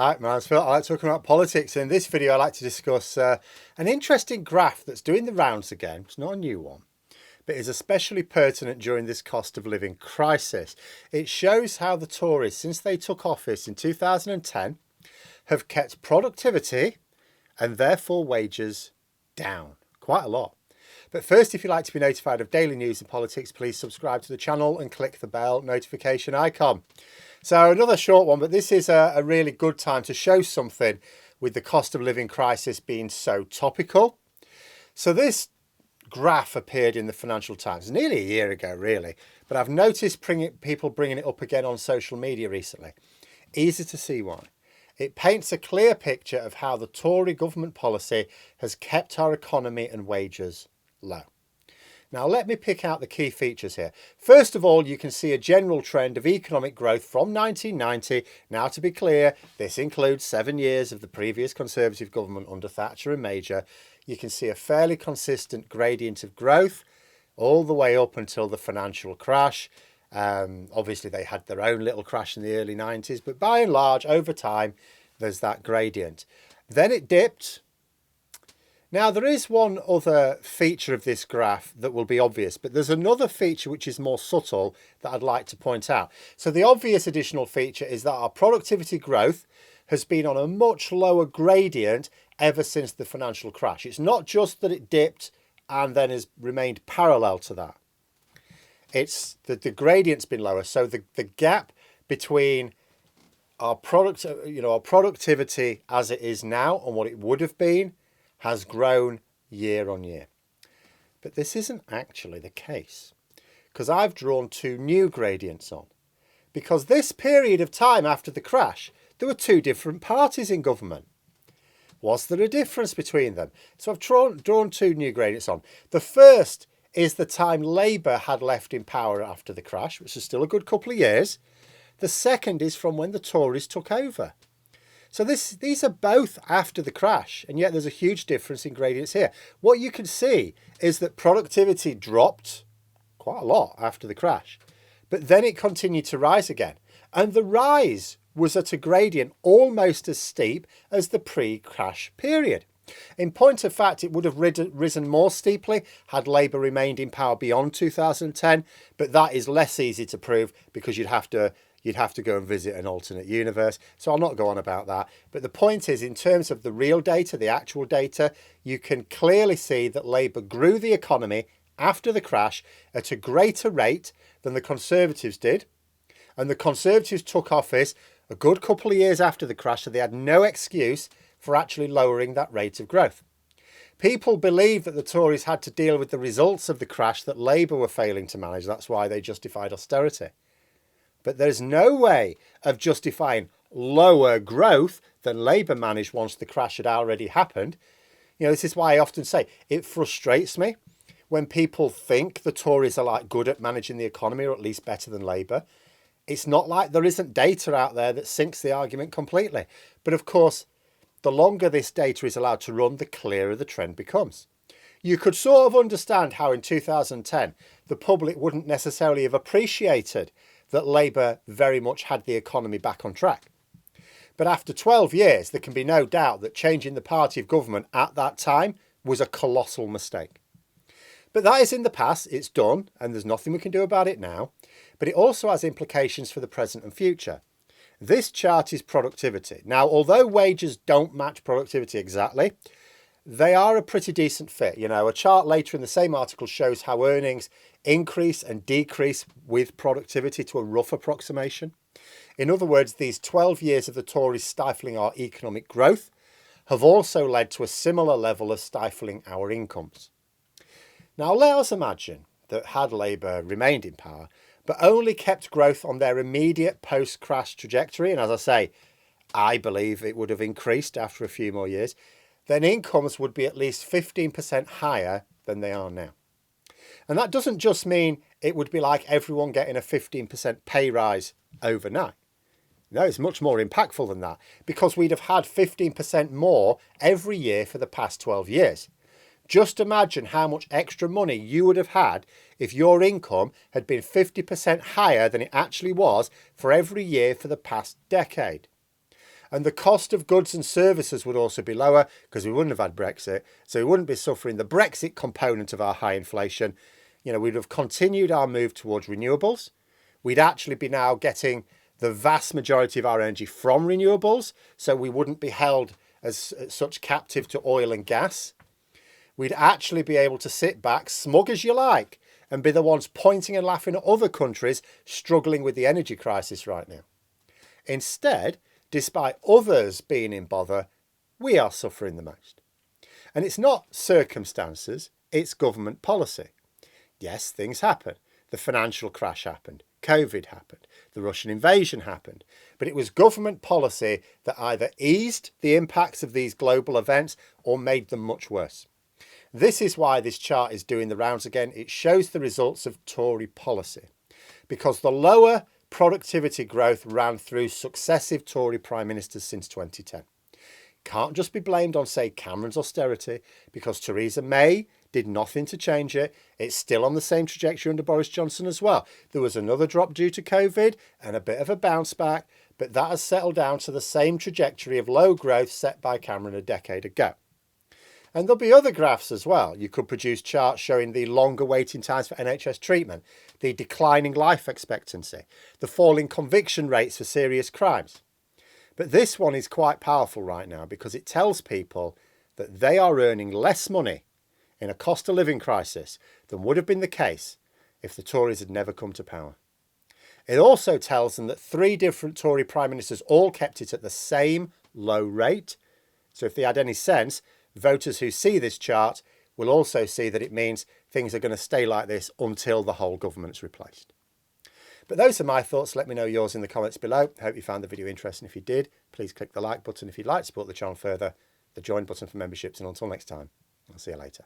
Hi, my name's Phil. I like talking about politics. In this video, I like to discuss an interesting graph that's doing the rounds again. It's not a new one, but is especially pertinent during this cost of living crisis. It shows how the Tories, since they took office in 2010, have kept productivity and therefore wages down quite a lot. But first, if you'd like to be notified of daily news and politics, please subscribe to the channel and click the bell notification icon. So another short one, but this is a really good time to show something with the cost of living crisis being so topical. So this graph appeared in the Financial Times nearly a year ago, really, but I've noticed people bringing it up again on social media recently. Easy to see why. It paints a clear picture of how the Tory government policy has kept our economy and wages low. Now, let me pick out the key features here. First of all, you can see a general trend of economic growth from 1990. Now, to be clear, this includes 7 years of the previous Conservative government under Thatcher and Major. You can see a fairly consistent gradient of growth all the way up until the financial crash. Obviously, they had their own little crash in the early 90s, but by and large, over time, there's that gradient. Then it dipped. Now, there is one other feature of this graph that will be obvious, but there's another feature which is more subtle that I'd like to point out. So the obvious additional feature is that our productivity growth has been on a much lower gradient ever since the financial crash. It's not just that it dipped and then has remained parallel to that. It's that the gradient's been lower. So the gap between our productivity as it is now and what it would have been has grown year on year. But this isn't actually the case, because I've drawn two new gradients on. Because this period of time after the crash, there were two different parties in government. Was there a difference between them? So I've drawn two new gradients on. The first is the time Labour had left in power after the crash, which is still a good couple of years. The second is from when the Tories took over. So these are both after the crash, and yet there's a huge difference in gradients here. What you can see is that productivity dropped quite a lot after the crash, but then it continued to rise again. And the rise was at a gradient almost as steep as the pre-crash period. In point of fact, it would have risen more steeply had Labour remained in power beyond 2010, but that is less easy to prove because you'd have to go and visit an alternate universe. So I'll not go on about that. But the point is, in terms of the real data, the actual data, you can clearly see that Labour grew the economy after the crash at a greater rate than the Conservatives did. And the Conservatives took office a good couple of years after the crash, so they had no excuse for actually lowering that rate of growth. People believe that the Tories had to deal with the results of the crash that Labour were failing to manage. That's why they justified austerity. But there's no way of justifying lower growth than Labour managed once the crash had already happened. You know, this is why I often say it frustrates me when people think the Tories are like good at managing the economy, or at least better than Labour. It's not like there isn't data out there that sinks the argument completely. But of course, the longer this data is allowed to run, the clearer the trend becomes. You could sort of understand how in 2010, the public wouldn't necessarily have appreciated that Labour very much had the economy back on track. But after 12 years, there can be no doubt that changing the party of government at that time was a colossal mistake. But that is in the past, it's done, and there's nothing we can do about it now. But it also has implications for the present and future. This chart is productivity. Now, although wages don't match productivity exactly, they are a pretty decent fit. You know, a chart later in the same article shows how earnings increase and decrease with productivity to a rough approximation. In other words, these 12 years of the Tories stifling our economic growth have also led to a similar level of stifling our incomes. Now, let us imagine that had Labour remained in power, but only kept growth on their immediate post-crash trajectory, and as I say, I believe it would have increased after a few more years, then incomes would be at least 15% higher than they are now. And that doesn't just mean it would be like everyone getting a 15% pay rise overnight. No, it's much more impactful than that, because we'd have had 15% more every year for the past 12 years. Just imagine how much extra money you would have had if your income had been 50% higher than it actually was for every year for the past decade. And the cost of goods and services would also be lower because we wouldn't have had Brexit. So we wouldn't be suffering the Brexit component of our high inflation. You know, we'd have continued our move towards renewables. We'd actually be now getting the vast majority of our energy from renewables. So we wouldn't be held as such captive to oil and gas. We'd actually be able to sit back, smug as you like, and be the ones pointing and laughing at other countries struggling with the energy crisis right now. Instead, despite others being in bother, we are suffering the most. And it's not circumstances, it's government policy. Yes, things happen. The financial crash happened. COVID happened. The Russian invasion happened. But it was government policy that either eased the impacts of these global events or made them much worse. This is why this chart is doing the rounds again. It shows the results of Tory policy. Because the lower productivity growth ran through successive Tory prime ministers since 2010. Can't just be blamed on, say, Cameron's austerity, because Theresa May did nothing to change it. It's still on the same trajectory under Boris Johnson as well. There was another drop due to COVID and a bit of a bounce back, but that has settled down to the same trajectory of low growth set by Cameron a decade ago. And there'll be other graphs as well. You could produce charts showing the longer waiting times for NHS treatment, the declining life expectancy, the falling conviction rates for serious crimes. But this one is quite powerful right now because it tells people that they are earning less money in a cost of living crisis than would have been the case if the Tories had never come to power. It also tells them that 3 different Tory prime ministers all kept it at the same low rate. So if they had any sense, voters who see this chart will also see that it means things are going to stay like this until the whole government's replaced. But those are my thoughts. Let me know yours in the comments below. I hope you found the video interesting. If you did, please click the like button if you'd like to support the channel further, the join button for memberships, and until next time, I'll see you later.